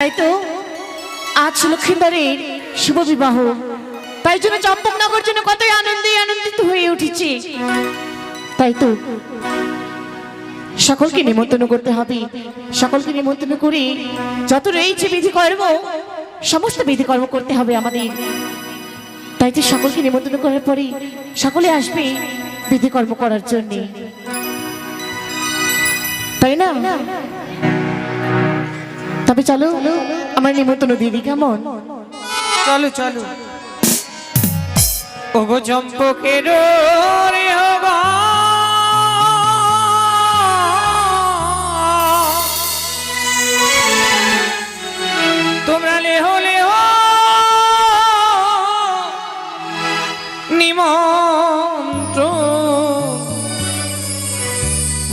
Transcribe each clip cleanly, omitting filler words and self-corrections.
তাই তো আজ লক্ষ্মীবারের শুভ বিবাহ, তাই জন্য চম্পকনগর জন্য কতই আনন্দিত হয়ে উঠেছি। তাই তো সকলকে নিমন্ত্রণ করতে হবে, সকলকে নিমন্ত্রণ করে যত রয়েছে বিধিকর্ম সমস্ত বিধিকর্ম করতে হবে আমাদের। তাই তো সকলকে নিমন্ত্রণ করার পরে সকলে আসবে বিধিকর্ম করার জন্য, তাই না? তবে চলো আমার নিমন্ত্রণ দিদি, কেমন? চলো চলো। ওগো চম্পকের রে ওগো, তোমরা লেহ লেহ নিমন্ত্রণ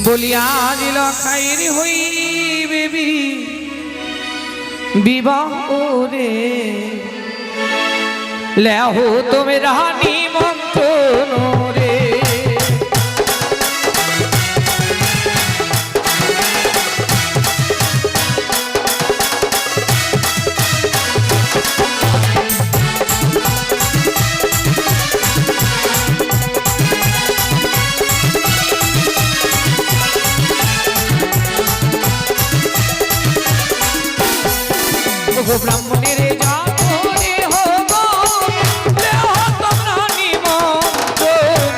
বলিয়া দিল খাইর হইবে বিবাহ রে। লেহ তোমরা নিমন্ত্রণ রে। ব্রাহ্মণের জাতরে হোগো, লেহ তোমরা নিমন্ত্রণ।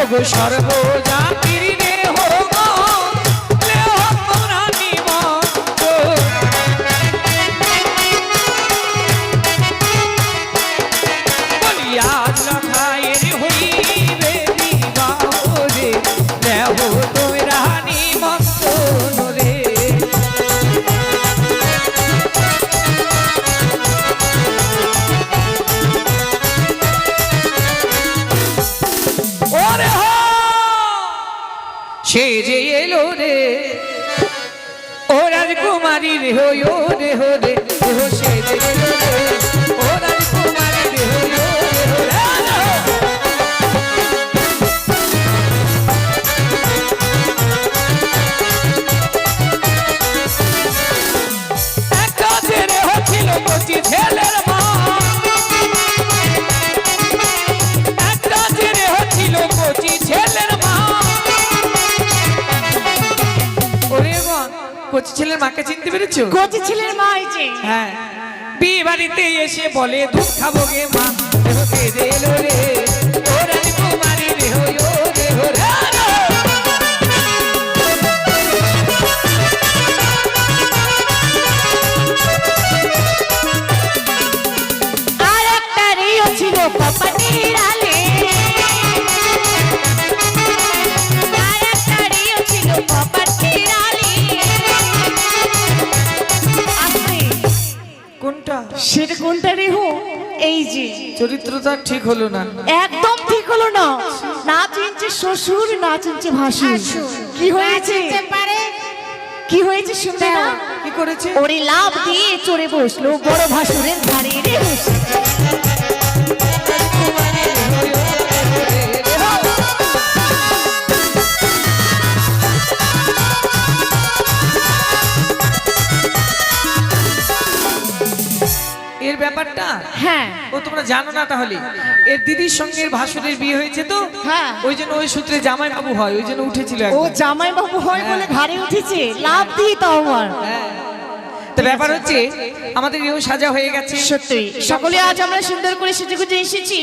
ওগো সর্বজাতির রে হোগো, লেহ তোমরা নিমন্ত্রণ। বলিয়া লখায়ের হইবে বিবাহ রে। লেহ তোমরা নিমন্ত্রণ রে। ওরে হো সে যে এলো রে, ও রাজকুমারী রে হো রে হো রে হো, সে যে এলো রে, ও রাজকুমারী রে হো রে হো রে। একটা ছেলে হচ্ছিল কচি ছেলের মা, একটা ছেলে হচ্ছিল কচি ছেলের মা। ওরে মা, কচি ছেলের মাকে চিনতে পেরেছো? কচি ছেলের মা হয়েছে। হ্যাঁ, বিয়ে বাড়িতে এসে বলে দুধ খাবো গে মা, কে এলো রে, ও রাজকুমারী রে হো রে হো রে। আর একটা রিও ছিল কপাটির আলে, আর একটা রিও ছিল কপাটির আলে। আসলে কোনটা? সেটা কোনটা রিহু? এই যে চরিত্রটা ঠিক হলো না, একদম ঠিক হলো না। না চিনছে শ্বশুর, না চিনছে ভাসুর। কি হয়েছে? কি হয়েছে শুনবে না? কি করেছে? ওরে লাভ দিয়ে চড়ে বসলো বড় ভাসুরের ঘাড়ে রে বসে। এর ব্যাপারটা হ্যাঁ, ও তোমরা জানো না তাহলে? এর দিদির সঙ্গে এর ভাসুরের বিয়ে হয়েছে তো, হ্যাঁ। ওই জন্য ওই সূত্রে জামাই বাবু হয়, ওই জন্য উঠেছিল ও একবার। জামাই বাবু হয় বলে ঘাড়ে উঠেছে, লাভ দিয়ে তো আমার। হ্যাঁ। তো ব্যাপার হচ্ছে আমাদের এও সাজা হয়ে গেছে, সত্যি সকলে আজ আমরা সুন্দর করে সেজেগুজে এসেছি,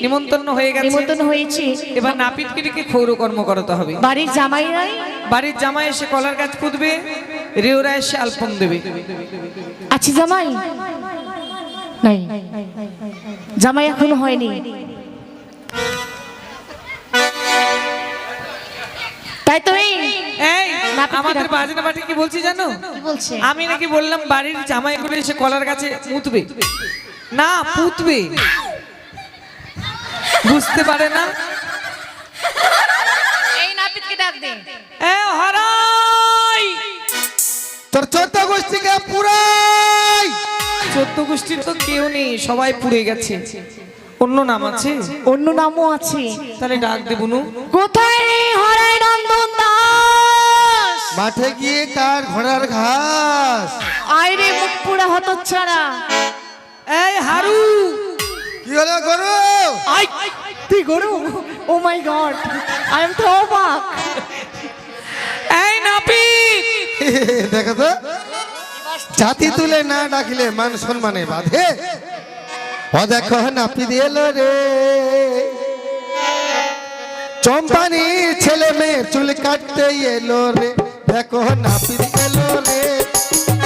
নিমন্ত্রণ হয়ে গেছে। নিমন্ত্রণ হয়েছে। এবার নাপিতকে ডেকে ক্ষৌর কর্ম করাতে হবে। বাড়ির জামাইরাই, বাড়ির জামাই এসে কলার গাছ পুঁতবে, রেওরা এসে আলপন দেবে। আছি জামাই? নাই, জামাই এখনো হয়নি। তাই তো এই আমাদের বাজনা বাটি কি বলছি জানো? কি বলছে? আমি নাকি বললাম বাড়ির জামাই করে এসে কলার গাছে মুতবে না, পুতবে। বুঝতে পারে না। এই নাপিতকে ডাক দে। এ হরাই, তোর 14 গোষ্ঠীকে পুরাই। 14 গোষ্ঠীর তো কেউ নেই, সবাই পুড়ে গেছে। অন্য নাম আছে? অন্য নামও আছে। তাহলে ডাক দে বুনু। কোথায় রে হরাই নন্দন দাস? মাঠে গিয়ে কার ঘোড়ার ঘাস। আয় রে মুখ পুরা হতচ্ছাড়া। এই হারু, কি হলো গরু? আই তুই গরু? ও মাই গড, আই এম তো অবাক। এই নাপিত, দেখো তো, জাতি তুলে না ডাকলে মান সম্মানে বাঁধে। ও দেখো নাপিত এলো রে, চম্পানির ছেলে মেয়ে চুল কাটতে এলো রে। দেখো নাপিত এলো রে,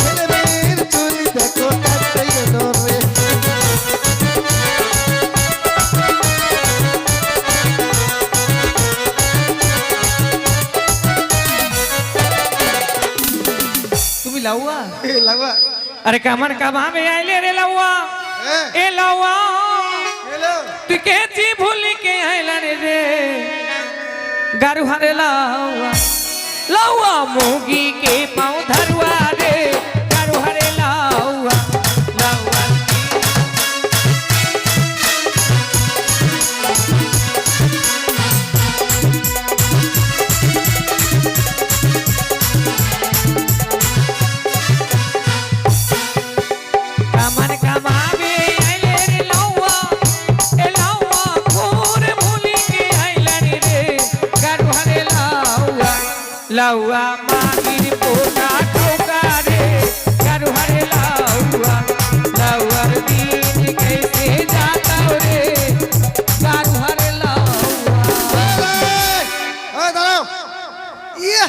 ছেলে মেয়ের চুল দেখো কাটতে এলো রে। তুমি লাউয়া? এ লাগবা আরে কামান কাভাবে আইলে রে লাউয়া। হ্যাঁ। এ লাউয়া, এলো তুই কেছি ভুলি কে আইলা রে গারু হারে লাউয়া। লাউয়া মুগি के पाँव धरुआ रे गारु हरे लाउआ। लाउआ कामन कमावे आइले रे लाउआ। ए लाउआ खोर भूली के आइला रे गारु हरे लाउआ। लाउआ मागिर पोटा ठोका रे गारु हरे लाउआ। लाउआर दिन कैसे जाता रे गारु हरे लाउआ। দাঁড়াও। ইয়ে,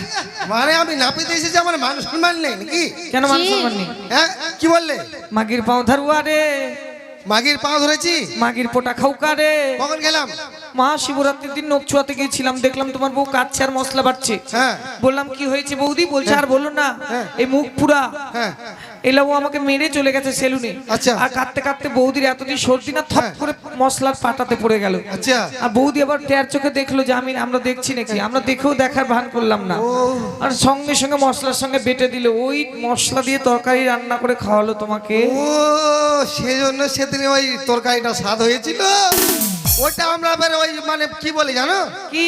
মানে আমি নাপিত এসেছি, আমার মান সম্মান নেই নাকি? কেন মান সম্মান নেই? হ্যাঁ, কি বললে? মাগির পাও ধরুয়া রে, মাগির পা ধরেছি। মাগির পোটা খাউকা রে। কখন গেলাম? মহাশিবরাত্রির দিন নকছুয়াতে গিয়েছিলাম, দেখলাম তোমার বউ কাচ্ছে আর মশলা বাটছে। হ্যাঁ। বললাম কি হয়েছে বৌদি? বলছে আর বলো না, হ্যাঁ। এই মুখ পুরা হ্যাঁ। এলা ও আমাকে মেরে চলে গেছে সেলুনে। আচ্ছা। আর কাঁদতে কাঁদতে বৌদির এতদিন সর্দি না, থপ হ্যাঁ। করে মশলার পাটাতে পড়ে গেল। আচ্ছা। আর বৌদি আবার টের চোখে দেখলো যে আমরা দেখছি নাকি, আমরা দেখেও দেখার ভান করলাম না। আর সঙ্গে সঙ্গে মশলার সঙ্গে বেটে দিল, ওই মশলা দিয়ে তরকারি রান্না করে খাওয়ালো তোমাকে। ও, সেজন্য সেদিন ওই তরকারিটা স্বাদ হয়েছিল। ওটা আমরা আবার ওই মানে কি বলি জানো? কি?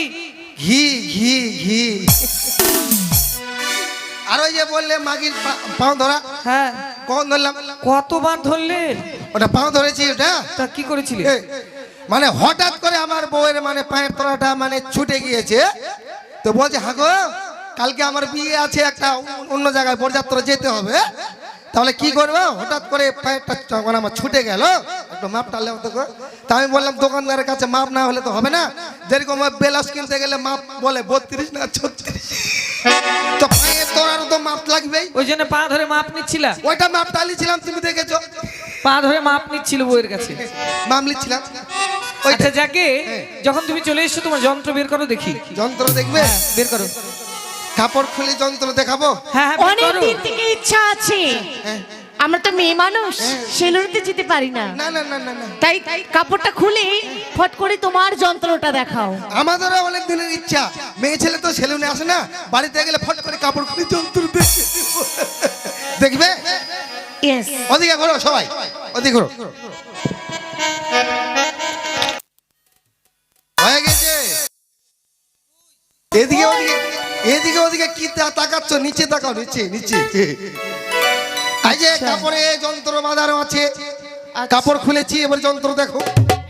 ঘি ঘি ঘি। আর ওই যে বললে মাগির পাও ধরা, হ্যাঁ, কখন ধরলাম? কতবার ধরলে? ওটা পাও ধরেছি। ওটা তা কি করেছিলে? এ, মানে হঠাৎ করে আমার বউয়ের মানে পায়ের তলাটা মানে ছুটে গিয়েছে। তো বলছে হ্যাঁ গো, কালকে আমার বিয়ে আছে, একটা অন্য জায়গায় বরযাত্রা যেতে হবে, তাহলে কি করবো? হঠাৎ করে পায়েরটা যখন আমার ছুটে গেল, একটু মাপটা লেও তো গো। তা আমি বললাম দোকানদারের কাছে মাপ না হলে তো হবে না। যেরকম বেলাস কিনতে গেলে মাপ বলে 32 না 36, তো পায়ের তোরারও তো মাপ লাগবেই। ওই জন্য পা ধরে মাপ নিচ্ছিলা? ওইটা মাপ টালিছিলাম, তুমি দেখেছো? পা ধরে মাপ নিচ্ছিল বউয়ের কাছে। মাপ নিচ্ছিলাম। আচ্ছা যাকে, যখন তুমি চলে এসছো তোমার যন্ত্র বের করো দেখি। যন্ত্র দেখবে? বের করো। কাপড় খুলে যন্ত্র দেখাবো? হ্যাঁ হ্যাঁ, বের অনেক করো। দিন থেকে ইচ্ছা আছে, হ্যাঁ। আমরা তো মেয়ে মানুষ, সেলুনেতে যেতে পারি না। না না না না না, তাই কাপড়টা খুলে ফট করে তোমার যন্ত্রটা দেখাও। আমাদেরও অনেক দিনের ইচ্ছা। মেয়ে ছেলে তো সেলুনে আসে না, বাড়িতে গেলে ফট করে কাপড় খুলে যন্ত্র দেখবে। ইয়েস, ওদিকে ঘোরো সবাই, ওদিকে ঘোরো। হয়ে গেছে। এদিকে ওদিকে, এদিকে ওদিকে কি তাকাচ্ছ? নিচে তাকাও, নিচে নিচে। এই যে কাপড়ে যন্ত্র বাঁধানো আছে, কাপড় খুলেছি, এবার যন্ত্র দেখো।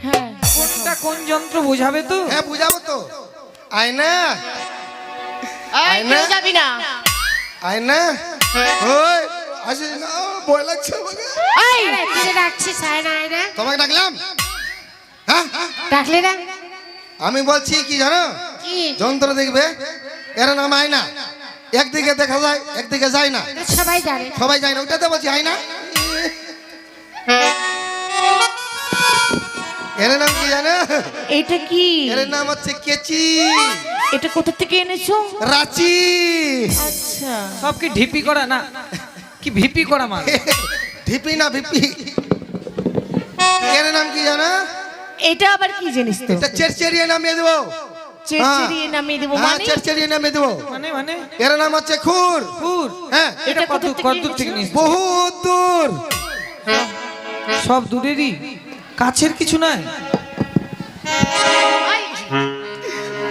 হ্যাঁ। কোনটা কোন যন্ত্র বোঝাবে তো? হ্যাঁ বুঝাবো তো। আয়না, এই, কেউ যাবি না। আয়না, ওই আসিস না, ভয় লাগছে আমাকে। এই, তুই ডাকছিস আয় না আয় না তোমাকে ডাকলাম? হ্যাঁ, ডাকলে না আমি বলছি কি জানো? কি যন্ত্র দেখবে, এর নাম আয়না। একদিকে দেখা যায়, একদিকে যায় না, এটা সবাই জানে সবাই যায় না। ওটাতে বলছি আয়না। এর নাম কি জানো? এটা কি? এর নাম হচ্ছে কেচি। এটা কোথা থেকে এনেছো? রাঁচি। আচ্ছা, সব কি ঢিপি করা না? কি ভিপি করা মাল? ঢিপি না ভিপি। এর নাম কি জানো? এটা আবার কি জিনিস তো? এটা চেরচেরিয়ে নামিয়ে দেবো। চেরচেরিয়ে নামিয়ে দেবো হ্যাঁ, মানে? চেরচেরিয়ে নামিয়ে দেবো। মানে মানে এর নাম হচ্ছে খুর। ফুর? হ্যাঁ, এটা এটা কত কোথা থেকে কত দূর থেকে এনেছো? নিয়েছো? বহুত দূর। সব দূরেরই, কাছের কিছু নয়।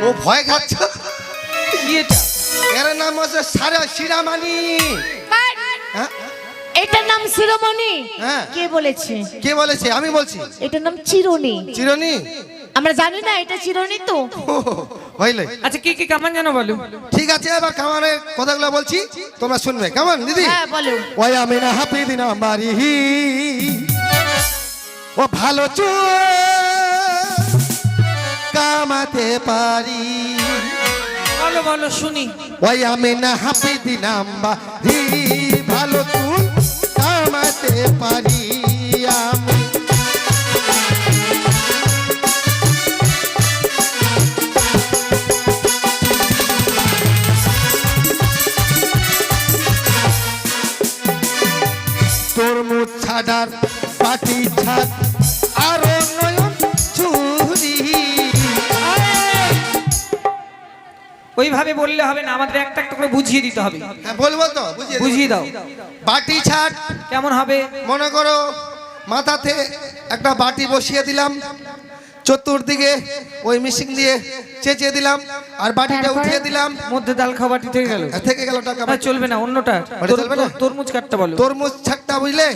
ও ভয় খাচ্ছ? কি এটা? এর নাম হচ্ছে শিরামানি। হ্যাঁ এটার নাম শিরোমণি। হ্যাঁ। কে বলেছে? কে বলেছে? আমি বলছি। এটার নাম চিরুনি। চিরনি? আমরা জানি না এটা চিরুনি তো। হইলে আচ্ছা কি কি কামান জানো বলো? ঠিক আছে, এবার কামানের কথাগুলো বলছি, তোমরা শুনবে কেমন দিদি? হ্যাঁ বলো। ওই আমি না হাফিদিন আমারি ও ভালো কামাতে পারি। বলো বলো শুনি। ওই আমি না হাফিদিন আমারি ভালো চুল কামাতে পারি আমি। তরমুজ ছাড়ার পাটি ছাদ আরো নয়ন চুরি। ওইভাবে বললে হবে না, আমাদের একটা একটা করে বুঝিয়ে দিতে হবে। হ্যাঁ বলবো তো, বুঝিয়ে দাও। বাটি ছাদ কেমন হবে? মনে করো মাথাতে একটা বাটি বসিয়ে দিলাম, চতুর্দিকে ওই মিশিং দিয়ে চেঁচিয়ে দিলাম, আর বাটিটা উঠিয়ে দিলাম, মধ্যে ডাল খাবারটি থেকে গেল। থেকে গেল টাকা। না, চলবে না, অন্যটা। ওটা চলবে না? তরমুজ কাটটা বলো। তরমুজ ছাটটা বুঝলে,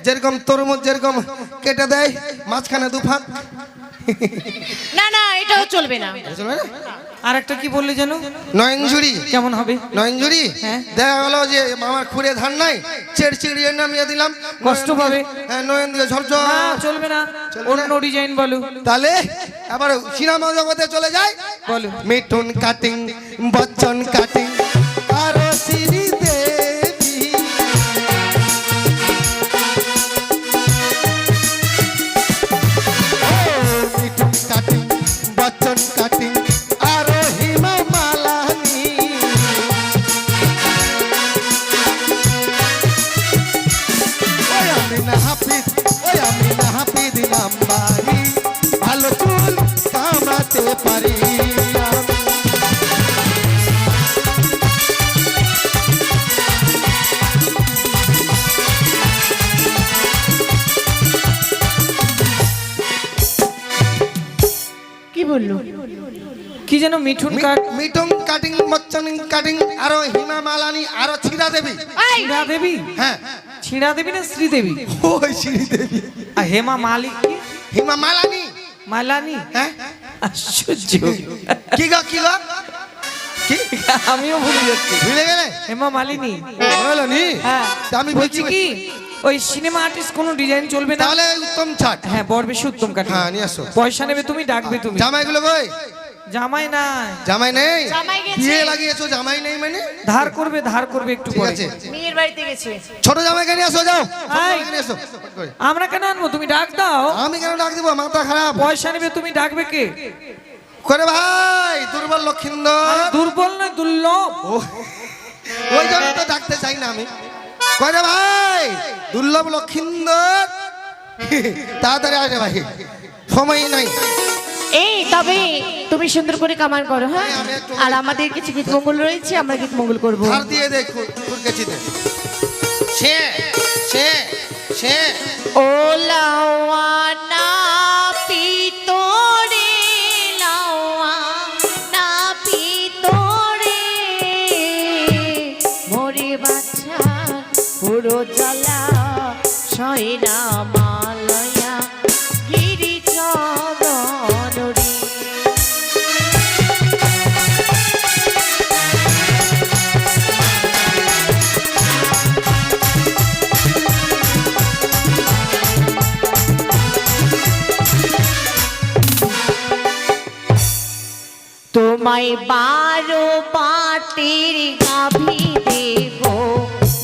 যেরকম তরমুজ যেরকম কেটে দেয় মাঝখানে দুফাক। না না এটাও চলবে না। চলবে না? আর একটা কি বললে যেন? নয়নঝুরি। কেমন হবে? নয়নঝুরি হ্যাঁ। দেখা গেল যে আমার খুঁড়ে ধান নাই, চেড় চিড়িয়ে নামিয়ে দিলাম, কষ্ট পাবে। হ্যাঁ নয়ন দিয়ে ঝরঝর। না চলবে না, অন্য ডিজাইন বলো। তাহলে আবার সিনেমা জগতে চলে যায়, বলো। মিঠুন কাটিং, বচ্চন কাটিং, আরো শ্রী দেবী। মিঠুন কাটিং, বচ্চন কাটিং, আরো হিমা মালানি। ওই আমি না হাফিজ, ওই আমি না হাফিজ নাম্বারি ভালো চুল কামাতে পারি আমি। কি বললো? কি যেন মিঠুন কাট? মিঠুন কাটিং, বচ্চন কাটিং, আরো হিমা মালানি, আরো ছিড়া দেবী। ছিড়া দেবী? হ্যাঁ ছিড়া দেবী না শ্রীদেবী? ওই শ্রী দেবী। আর হেমা মালিক? হিমা মালানি। মালানি? হ্যাঁ আশ্চর্য। কি গো কি গো কি আমিও ভুলে যাচ্ছি। ভুলে গেলে? হেমা মালিনী। হলো নি? হ্যাঁ। তা আমি বলছি কি, ওই সিনেমা আর্টিস্ট কোনো ডিজাইন চলবে না? তাহলে উত্তম ছাট। হ্যাঁ, বড় বেশি উত্তম কাট। হ্যাঁ নিয়ে আসো। পয়সা নেবে তুমি, ডাকবে তুমি। জামাইগুলো কই? জামাই নাই। জামাই নেই? জামাই গেছে। বিয়ে লাগিয়েছো, জামাই নেই মানে? ধার করবে, ধার করবে একটু ঠিক পরে। আছে, মেয়ের বাড়িতে গেছে। ছোট জামাইকে নিয়ে আসো, যাও ছোট এই। জামাইকে নিয়ে এসো। আমরা কেন আনবো? তুমি ডাক দাও। আমি কেন ডাক দিব? মাথা খারাপ পয়সা নেবে তুমি, ডাকবে কে? করে ভাই, দুর্বল লক্ষিন্দর। দুর্বল নয়, দুর্লভ। ওই জন্য তো ডাকতে চাই না আমি। করে ভাই, দুর্লভ লক্ষিন্দর, তাড়াতাড়ি আসে ভাই, সময় নাই। এই তবে তুমি সুন্দর করে কামান করো, হ্যাঁ? হ্যাঁ, আমি একটু- আর আমাদের কিছু গীত মঙ্গল রয়েছে, আমরা গীত মঙ্গল করবো। ধার দিয়ে দেখ কুরকেছিতে। সে সে সে ও লাওয়া না পিতরে, লাওয়া না পিতরে, মরে বাচ্চা পুরো জ্বালা সয়না মালয়া গিরি চরণ রে। তোমায় 12 পাটের গাভী দেব,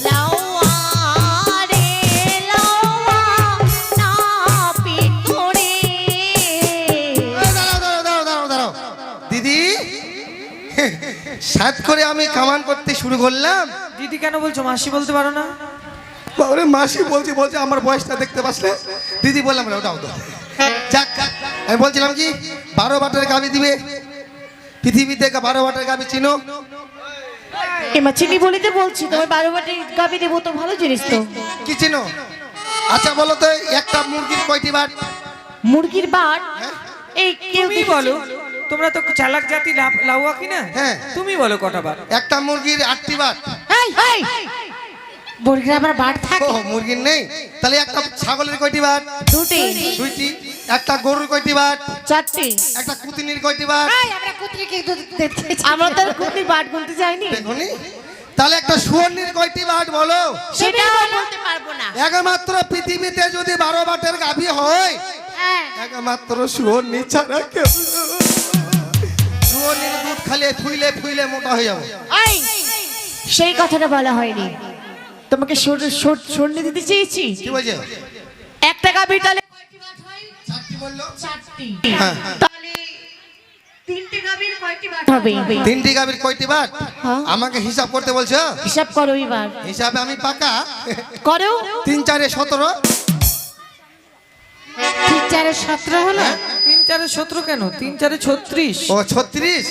লাওয়া রে লাওয়া না পিতরে। দাঁড়াও। দিদি, সাত করে আমি কামান করতে শুরু করলাম। দিদি কেন বলছো? মাসি বলতে পারো না? বাবারে মাসি বলছে আমার বয়সটা দেখতে পাসলে দিদি বললাম না, ওটাও তো যাক। আমি বলছিলাম কি, 12 বাটের গাভী দিবে, পৃথিবীতে 12 বাটের গাভী চিনো? এমা চিনি বলিতে বলছি, তোমার 12 বাটি গাভী দেবো তো ভালো জিনিস তো। কি চিনো? আচ্ছা বলো তো, একটা মুরগির কয়টি বাট? মুরগির বাট? এই কেউ তুমি দেখেছে? বলো। তোমরা তো চালাক জাতি লাউয়া কি না? হ্যাঁ। তুমি বলো কটা বার? একটা মুরগির 8টি বাট। এই, মুরগির আবার বাট ও থাকে। মুরগির নেই, তাহলে একটা ছাগলের কয়টি বাট? দুটি, 2টি। একটা গরুর কয়টি বাট? 4টি। একটা কুতিনির কয়টি বাট? এই, আমরা কুত্রিকে দুধ দেখতেছি। আমরা তো আর কুকুর বাট গুনতে যাইনি। দেখুনি। তাহলে একটা শুয়োরনির কয়টি বাট বলো? সেটা বলতে পারবো না। একমাত্র পৃথিবীতে যদি 12 বাটের গাভী হয়, হ্যাঁ। একমাত্র শুয়োরনি ছাড়া কেউ। শুয়োরনির দুধ খালি ফুইলে ফুইলে মোটা হয়ে যাবে। এই, সেই কথাটা বলা হয়নি। তোমাকে সরনি দিতে চেয়েছি। কি বলছে? একটা গাভীর তাহলে কি বললো? 4টি। হ্যাঁ। তাহলে 3টে গাভীর কয়টি বাট হবে? 3টি গাভীর কয়টি বাট? হ্যাঁ। আমাকে হিসাব করতে বলছো? হিসাব করো এবার। হিসাবে আমি পাকা। করো। 3 4 17। 3 4 17 হলো। 3 4 17 কেন? 3 4 36। ও 36।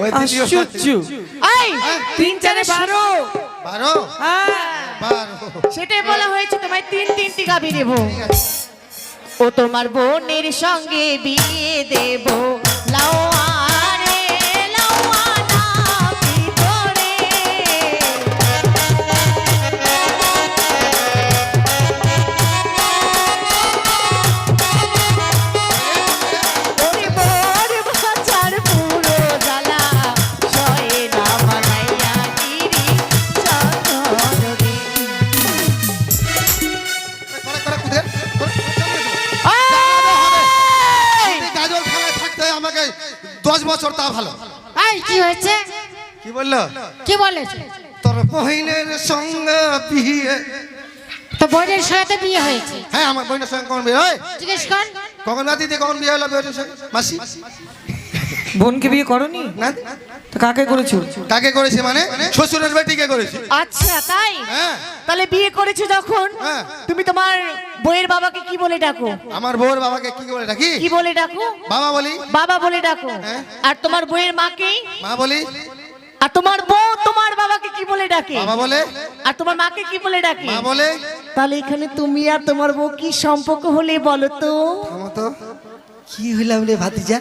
ওই দ্বিতীয় আশ্চর্য। এই, 3 4 12। 12। হ্যাঁ। 12। সেটাই বলা হয়েছে তোমায় 3টি গাভী দেবো। ও তোমার বোনের সঙ্গে বিয়ে দেব। লাউয়া রে, লাউয়া না ভিতরে। ওরে বোর বাঁচার পুরো জ্বালা, সয়ে না বানাইয়া গিরি চন্দরে। করে কুদের। এই! গাজল খেলায় থাকতে হয় আমাকে 10 বছর, তা ভালো। এই, কি হয়েছে? কি বললো? কি বলেছে? তোর বহিনের সঙ্গে বিয়ে। তো বোনের সাথে বিয়ে হয়েছে। হ্যাঁ, আমার বোনের সঙ্গে কখন বিয়ে হয়? জিজ্ঞেস কর। কখন না দিদি কখন বিয়ে হলো বোনের সঙ্গে? মাসি বোনকে বিয়ে করনি? না। তো কাকে করেছো? কাকে করেছে মানে? শ্বশুরের বেটিকে করেছে। আচ্ছা তাই? হ্যাঁ। তাহলে বিয়ে করেছো যখন, হ্যাঁ। তুমি তোমার বইয়ের বাবাকে কি বলে ডাকো? আমার বউর বাবাকে কি বলে ডাকি? কি বলে ডাকো? বাবা বলি। বাবা বলে ডাকো। হ্যাঁ। আর তোমার বইয়ের মাকে? মা বলি। আর তোমার বউ তোমার বাবাকে কি বলে ডাকে? বাবা বলে। আর তোমার মাকে কি বলে ডাকে? মা বলে। তাহলে এখানে তুমি আর তোমার বউ কি সম্পর্ক হলে বলো তো? আমার তো কি হইলাম রে ভাতিজা?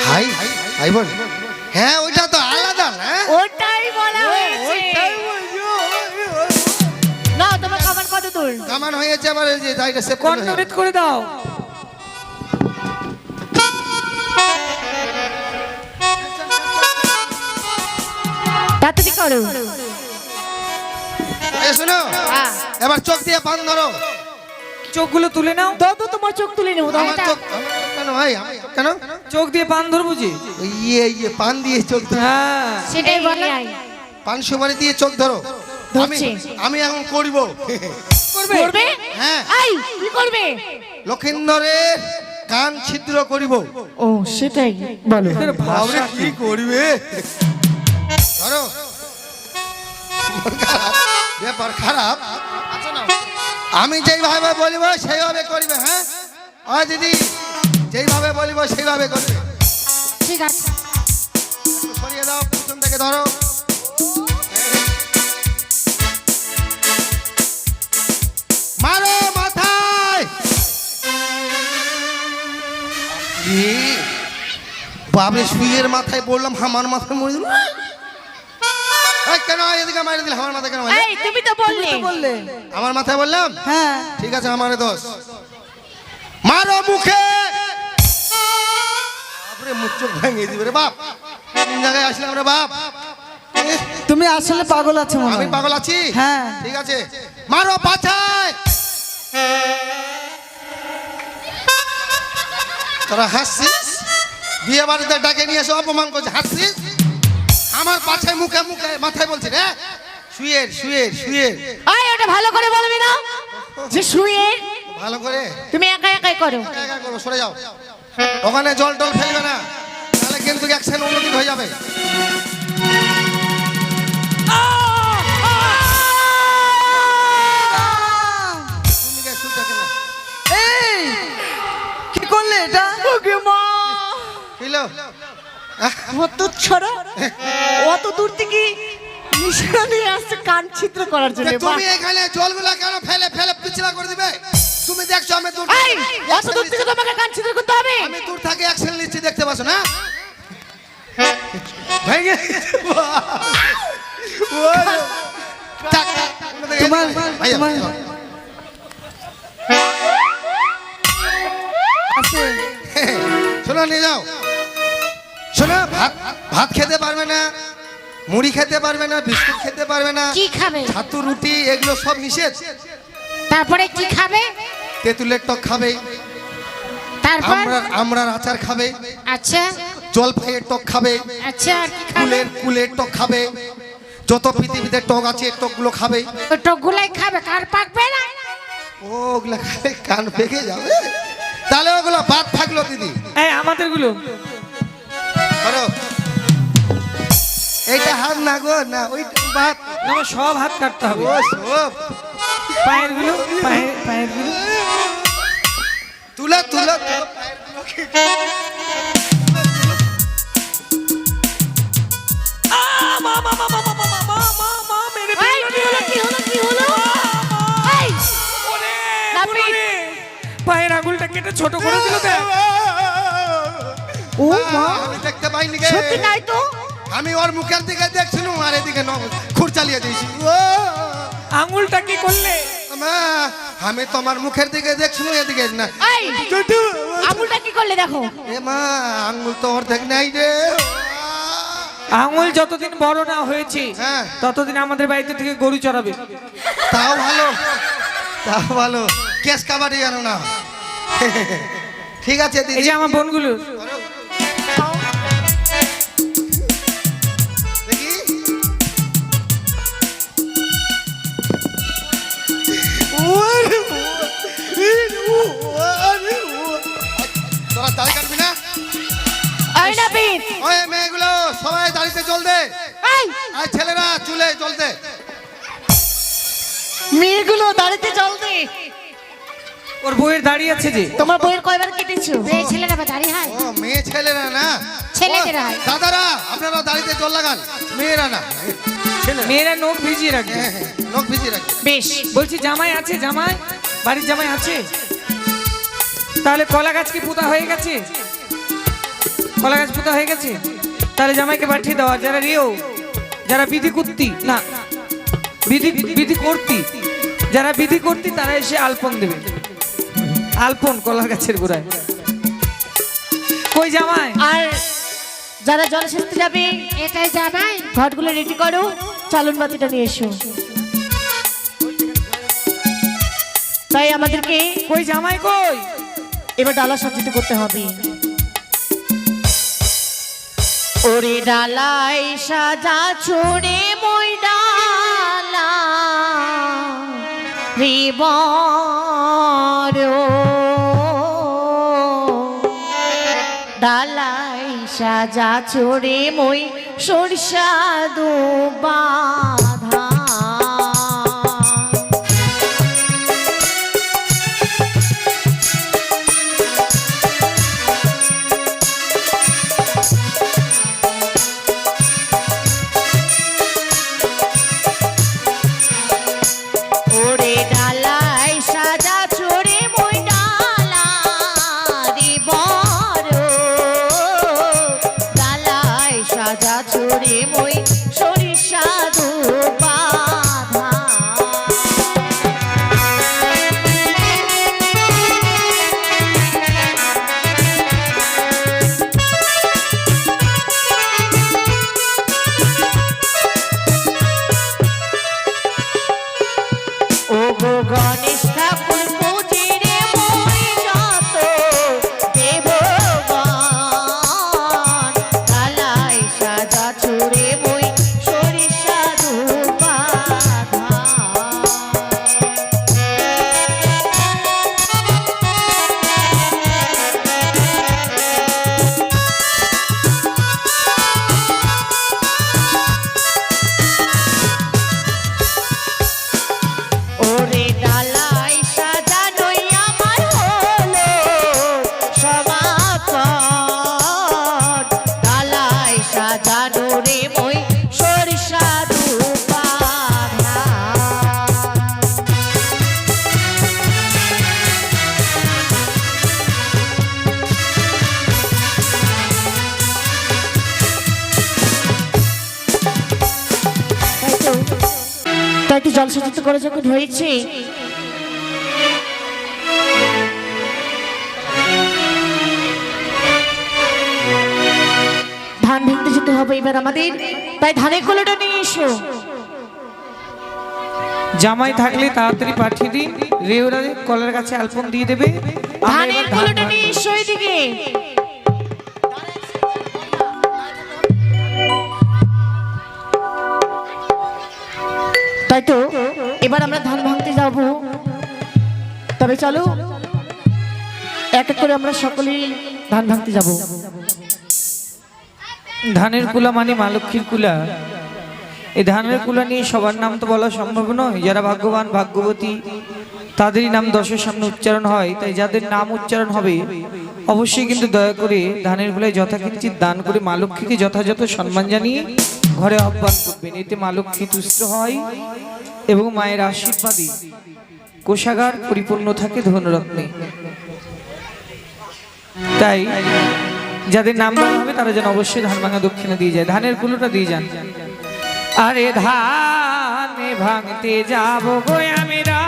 ভাই ভাই বোন। হ্যাঁ, ওইটা তো আলাদা না। ওটাই বলা হয়েছে। না, তোমার খাবার কত দূর? কামান হয়েছে আবার এই যে জায়গা সেভ কন্ট্রোলেট করে দাও। তাড়াতাড়ি করো। শোনো, হ্যাঁ। এবার চোখ দিয়ে পান ধরো। চোখগুলো তুলে নাও। দাও তো, তোমার চোখ তুলে নেবো। দাও। আমার চোখ কেন ভাই? কেন? চোখ দিয়ে পান ধর বুঝি? ওই ইয়ে পান দিয়ে চোখ ধরো। হ্যাঁ। সেটাই বলো। পান সুপারি দিয়ে চোখ ধরো। আমি ধরছি। আমি এখন করব। করবে? হ্যাঁ। এই, কি করবে? লক্ষিন্দরের কান ছিদ্র করিব। ও, সেটাই বলো। এর ভাষা কি করবে? ধরো। ব্যাপার খারাপ। আচ্ছা না, আমি যেইভাবে বলিব সেইভাবে করবে। হ্যাঁ, ও দিদি, যেইভাবে বলিব সেইভাবে করবে। ঠিক আছে। একটু সরিয়ে দাও, পিছন থেকে ধরো। মারো মাথায়। বাবরে, শুয়ের মাথায় বললাম, আমার মাথায় মরে দিল। কেন এদিকে মারি দিল? আমার মাথায় কেন মারলে? এই, তুমি তো বললে। আমার মাথায় বললাম? হ্যাঁ। ঠিক আছে, আমার দোষ। মারো মুখে। বাপরে, মুখ চোখ ভেঙে দিবে রে বাপ। কোন জায়গায় আসলাম রে বাপ? তুমি আসলে পাগল আছো মনে আমি হয়। পাগল আছি? হ্যাঁ। ঠিক আছে, মারো পাছায়। তোরা হাসছিস? বিয়ে বাড়িতে ডাকে নিয়ে এসে অপমান করছে, হাসছিস? আমার পাছায় মুখে মুখে মাথায় বলছে রে। শুয়ের শুয়ের শুয়ের। এই, ওটা ভালো করে বলবে না যে শুয়ে। ভালো করে তুমি একা একাই করো। একা একা করো, সরে যাও। ওখানে জল টল ফেলবে না, তাহলে কিন্তু অ্যাকশন অন্যদিন হয়ে যাবে। তুমি শুনতে কেন? এই কি করলে এটা? ওকে মা, কিলো? অত ছড়া, অত দূর থেকে নিশানা নিয়ে আসছে কান ছিদ্র করার জন্য। তুমি এখানে জলগুলা কেন ফেলে ফেলে পিছলা করে দিবে? তুমি দেখছো আমি দূর এই অত দূর থেকে তোমাকে কান ছিদ্র করতে হবে আমি দূর থেকে অ্যাকশন নিচ্ছি দেখতে পাচ্ছ না ভেঙে টাক, টাক, তোমার- ভাইয়া, তোমার- ভাইয়া। শোনো নিয়ে যাও শোনো ভাত ভাত খেতে পারবে না মুড়ি খেতে পারবে না বিস্কুট খেতে পারবে না কি খাবে ছাতু রুটি এগুলো সব নিষেধ তারপরে কি খাবে তেঁতুলের টক খাবে তারপর আমরার আচার খাবে আচ্ছা জলপাইয়ের টক খাবে আচ্ছা আর কি খাবে কুলের টক খাবে যত পৃথিবীতে টক আছে টকগুলো খাবে ওই টকগুলাই খাবে কার পাকবে না ওগুলো খাবে কান পেকে যাবে তাহলে ওগুলো বাদ থাকলো দিদি এই আমাদের গুলো করো এইটা হাত না গো না ওইটা বাদ আমার সব হাত কাটতে হবে ও সব পায়ের গুলো পায়ের গুলো তুলো তুলো এই, কি হলো কি হলো এই নাপিত পায়ের আঙুলটা কেটে ছোট করে দিল দেখ ও মা আমি দেখতে পাইনি গে সত্যি নাই তো আমি ওর মুখের দিকে দেখছিলাম আর এদিকে খুর চালিয়ে দিয়েছি আঙুলটা কি করলে মা আমি তোমার মুখের দিকে দেখছিলাম এদিকে না এই আঙুলটা কি করলে দেখো এ মা আঙ্গুল তো অর্ধেক নাই রে আঙুল যতদিন বড় না হয়েছে হ্যাঁ। ততদিন আমাদের বাড়িতে থেকে গরু চড়াবে তাও ভালো তাও ভালো কেস কাবাডি জানো না ঠিক আছে এই দিদি যে আমার বোনগুলো দেখি তোরা দাড়ি কাটবি না এই নাপিত ওই মেয়েগুলো সবাই দাড়িতে জল দে এই আর ছেলেরা চুলে জল দে মেয়েগুলো দাঁড়িতে জল দে ওর বউয়ের দাঁড়িয়ে আছে যে তোমার বইয়ের কয়বার কেটেছো এই ছেলেরা বা দাঁড়িয়ে হয় ও মেয়ে ছেলেরা না ছেলেদেরা হয়। ও, দাদারা আপনারা দাড়িতে জল লাগান মেয়েরা না ছেলেরা মেয়েরা নখ ভিজিয়ে রাখবে হ্যাঁ হ্যাঁ নখ ভিজিয়ে রাখবে বেশ বলছি জামাই আছে জামাই বাড়ির জামাই আছে তাহলে কলা গাছ কি পোতা হয়ে গেছে কলা গাছ পোতা হয়ে গেছে তাহলে জামাইকে পাঠিয়ে দেওয়া যারা রিও যারা বিধি করতি না বিধি করতি যারা বিধি করতি তারা এসে আলপন দেবে আলপন কলা গাছের গোড়ায় কই জামাই আর যারা জলসেচ যাবে এটাই জামাই ঘটগুলো রেডি করো চালন বাতিটা নিয়ে এসো তাই আমাদেরকে কই জামাই কই এবার ডালা সজ্জিত করতে হবে ওরে ডালাই সাজা ছড়ে মই ডালা রিবর ডালাই সাজা ছড়ে মই সরষা দু বাধা ওরে ডালাই সাজা ছড়ে মই ডালা দিবর ডালাই সাজা ছড়ে মই সরিষা দু তাই তো জলসজ্জিত করে যখন হয়েছে, ধান ভাঙতে যেতে হবে এবার আমাদের। তাই ধানের কলটা নিয়ে এসো। জামাই থাকলে তাড়াতাড়ি পাঠিয়ে দিন, রেওরা কলার কাছে আলপন দিয়ে দেবে। আমরা ধানের এবার ধান কলটা ভাঙবো। নিয়ে এসো এদিকে। তাই তো এবার আমরা ধান ভাঙতে যাব। তবে চলো এক এক করে আমরা সকলেই ধান ভাঙতে যাব। ধানের কুলা মানে মা লক্ষ্মীর কুলা। এই ধানের কুলা নিয়ে সবার নাম তো বলা সম্ভব নয়। যারা ভাগ্যবান ভাগ্যবতী তাদেরই নাম দশের সামনে উচ্চারণ হয়। তাই যাদের নাম উচ্চারণ হবে অবশ্যই কিন্তু দয়া করে ধানের কুলায় যথাকিঞ্চিত দান করে মা লক্ষ্মীকে যথাযথ সম্মান জানিয়ে ঘরে আহ্বান করবেন। এতে মা লক্ষ্মী তুষ্ট হয় এবং মায়ের আশীর্বাদে কোষাগার পরিপূর্ণ থাকে ধনরত্নে। তাই যাদের নাম বলা হবে তারা যেন অবশ্যই ধান ভাঙা দক্ষিণা দিয়ে যায়, ধানের কুলোটা দিয়ে যান। আরে ধান ভাঙতে যাব গো আমরা,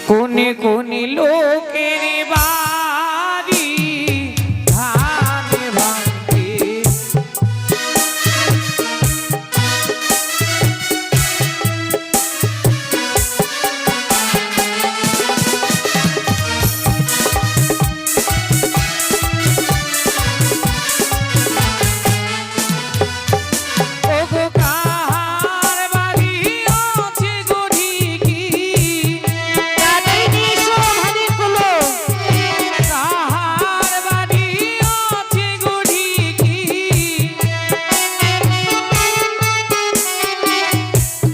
কোনে কোনে লোকের বাড়ি ধান ভাঙতে। ওগো কার বাড়ি আছে গো ঢিকি, তাড়াতাড়ি নিয়ে এসো ধানের কলো। কার বাড়ি আছে গো ঢিকি,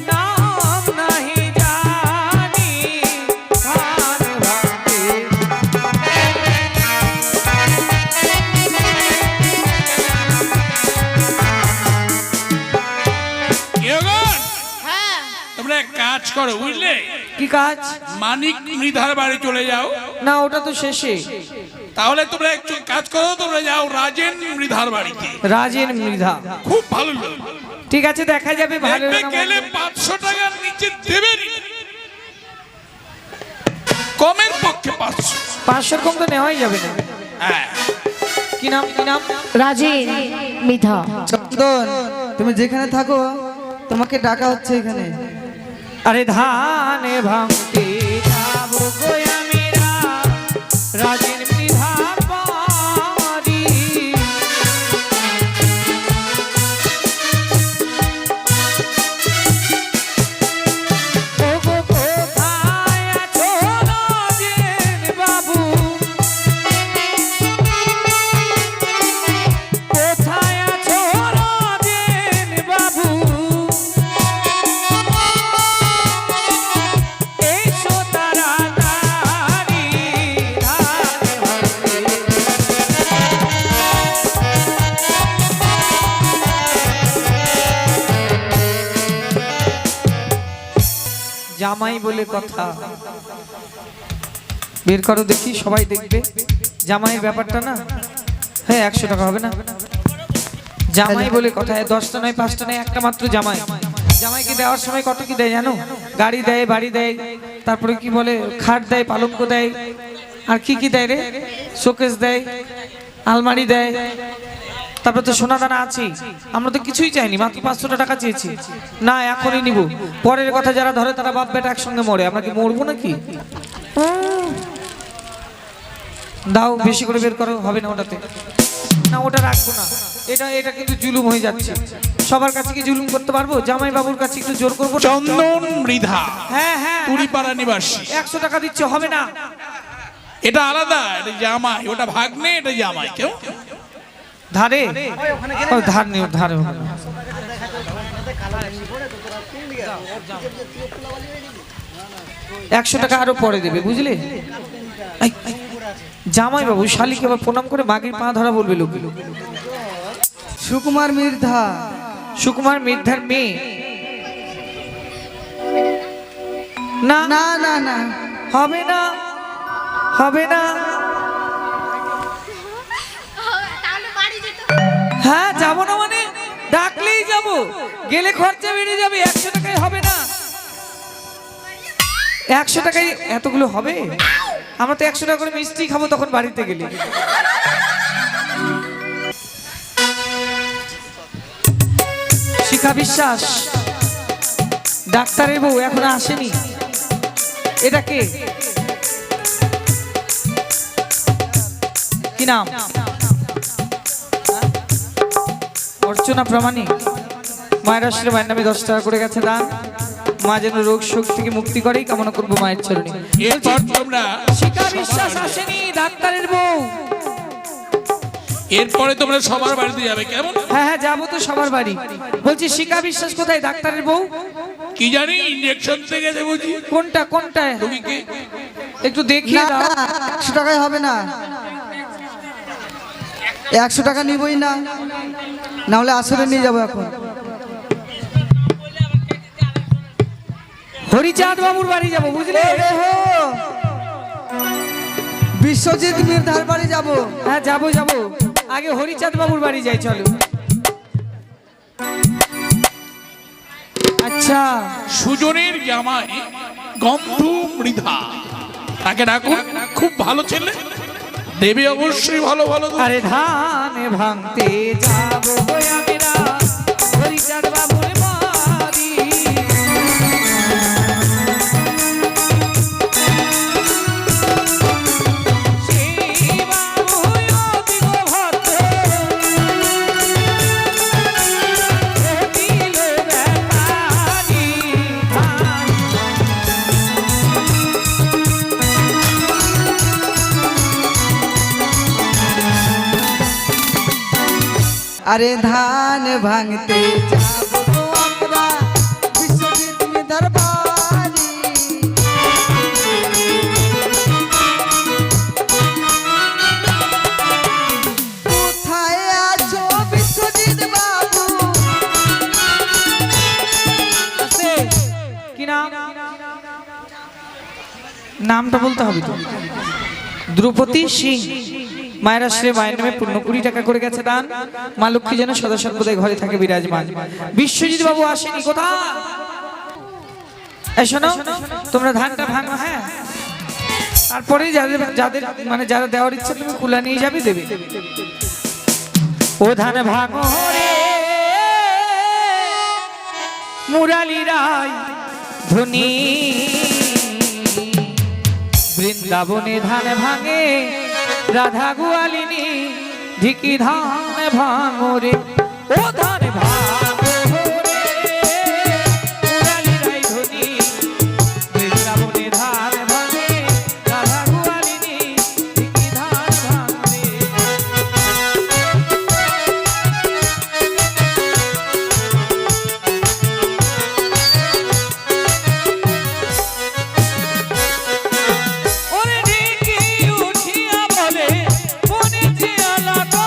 নাম নাহি জানি ধান ভাঙতে। ইয়োগন, হ্যাঁ তোমরা এক কাজ করো বুঝলে, কি কাজ? মানিক মৃধার বাড়ি চলে যাও। না ওটা তো শেষে। তাহলে তোমরা একটু কাজ করো, তোমরা যাও রাজেন মৃধার বাড়িতে। রাজের মৃধা, খুব ভালো লোক, ঠিক আছে দেখা যাবে। ভালো দেখবে না গেলে 500 টাকার নিচে দেবেন, কমের পক্ষে 500। 500 কম তো নেওয়াই যাবে না। হ্যাঁ, কি নাম কি নাম? রাজেন মিধা। চন্দন, তুমি যেখানে থাকো তোমাকে ডাকা হচ্ছে এখানে। আরে ধান ভাঙতে যাব গো আমরা, রাজের মৃধার বাড়ি। ওগো কোথায় আছো রাজেন বাবু, কোথায় আছো রাজেন বাবু, এসো তাড়াতাড়ি ধান ভাঙতে। জামাই বলে কথা, বের করো দেখি, সবাই দেখবে। জামাইয়ের ব্যাপারটা না, হ্যাঁ 100 টাকা হবে না? জামাই বলে কথা, 10টা নয় 5টা নয়, একটা মাত্র জামাই। জামাইকে দেওয়ার সময় কত কি দেয় জানো? গাড়ি দেয়, বাড়ি দেয়, তারপরে কি বলে খাট দেয়, পালঙ্ক দেয়, আর কি কি দেয় রে, শোকেস দেয়, আলমারি দেয়, তারপরে তো সোনা দানা আছে। আমরা তো কিছুই চাইনি, মাত্র 500 টাকা চেয়েছি। না এখনই নিব, পরের কথা যারা ধরে তারা বাপ বেটা একসঙ্গে মরে, আমরা কি মরবো নাকি? দাও বেশি করে বের করো, হবে না ওটাতে। না ওটা রাখবো না, এটা এটা কিন্তু জুলুম হয়ে যাচ্ছে। সবার কাছে কি জুলুম করতে পারবো? জামাই বাবুর কাছে একটু জোর করবো না? চন্দন মৃধা, হ্যাঁ হ্যাঁ, পুরীপাড়া নিবাসী। 100 টাকা দিচ্ছে, হবে না? এটা আলাদা, এটা জামাই, ওটা ভাগ্নে, এটা জামাই। কেউ ধারে ও ধার নেই, ধারে হবে না। একশো টাকা আরো পরে দেবে, বুঝলে? এই, এই, জামাই বাবু শালিকে আবার প্রণাম করে মাগির পা ধরা বলবে লোক। সুকুমার মৃধা, সুকুমার মৃধার মেয়ে? না না না না, হবে না, হবে না। হ্যাঁ যাবো না মানে? ডাকলেই যাবো, গেলে খরচা বেড়ে যাবে, 100 টাকায় হবে না। 100 টাকায় এতগুলো হবে? আমরা তো 100 টাকা করে মিষ্টি খাবো তখন বাড়িতে গেলে। শিখা বিশ্বাস ডাক্তারের বউ এখনো আসেনি। এটা কে? কি নাম? অর্চনা প্রামাণিক। মায়ের আসলে মায়ের নামে 10 টাকা করে গেছে দান। মা যেন রোগ শোক থেকে মুক্তি করেই কামনা করবো মায়ের চরণে। এরপর তোমরা শিখা বিশ্বাস আসেনি, ডাক্তারের বউ। এরপরে তোমরা সবার বাড়িতে যাবে, কেমন? হ্যাঁ হ্যাঁ যাবো তো সবার বাড়ি। বলছি শিখা বিশ্বাস কোথায়? ডাক্তারের বউ কি জানি ইঞ্জেকশন থেকে দেবো জি। কোনটা কোনটা রুগীকে একটু দেখিয়ে না দাও। 100 টাকায় হবে না, 100 টাকা নিবই না, না হলে আসলে নিয়ে যাবো এখন। হরিচাঁদ বাবুর বাড়ি যাবো, বুঝলে? বিশ্বজিৎ মির্ধার বাড়ি যাবো। হ্যাঁ যাবো যাবো, আগে হরিচাঁদ বাবুর বাড়ি যাই চলো। আচ্ছা সুজনের জামাই গন্ধ মৃধা, তাকে ডাকুন, খুব ভালো ছেলে, দেবে অবশ্যই ভালো ভালো দুধ। আরে ধান ভাঙতে যাবো আমরা হরিচাঁদ বাবুর বাড়ি। সেই বাবু অতি ভদ্র, দিল ব্যাপারী। আরে ধান ভাঙতে যাবো আমরা বিশ্বজিৎ মির্ধার বাড়ি। কোথায় আছো বিশ্বজিৎ বাবু? আছে? কি নাম? নামটা বলতে হবে তো। দ্রৌপদী সিং। মায়ের আসলে মায়ের নামে 20 টাকা করে গেছে দান। মা লক্ষ্মী যেন সদা সর্বদাই ঘরে থাকে বিরাজমান। বিশ্বজিৎ বাবু আসেনি কোথায়? এই শোনো, তোমরা ধানটা ভাঙো, হ্যাঁ, তারপরে যাদের যাদের মানে যারা দেওয়ার ইচ্ছা তুমি কুলা নিয়ে যাবে, দেবে। ও ধান ভাঙো রে মুরালি রায় ধনী, বৃন্দাবনে ধান ভাঙে রাধা গোয়ালিনী, ঢিকি ধান ভাঙো রে। ও ধান ভাঙো রে মুরালি রায় ধনী, বৃন্দাবনে ধান ভাঙে রাধা গোয়ালিনী, ঢিকি ধান ভাঙো রে। ওরে ঢিকি উঠিয়া বলে মনে যে আলাদা,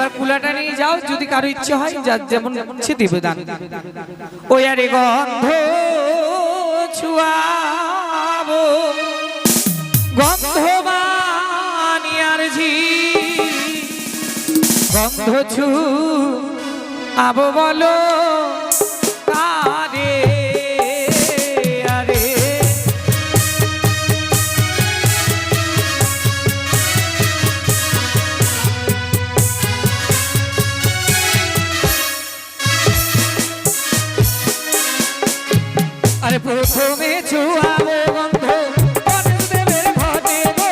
এবার কুলাটা নিয়ে যাও, যদি কারো ইচ্ছে হয় যার যেমন সে দিবে দান। ওই আরে গন্ধ ছুয়াবো গন্ধবানিয়ার ঝি গন্ধ ছু আবো বলো কারে আরে আরে প্রথমে ছুয়াবো গন্ধ গণেশ দেবের ঘটে গো,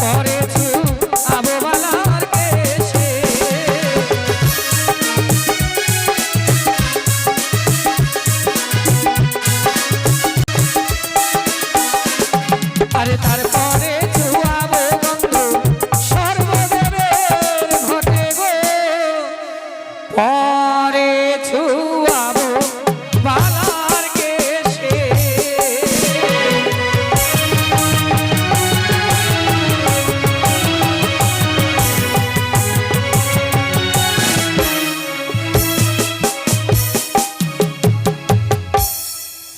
পরে ছুয়াবো বালার কেশে। আরে তারপরে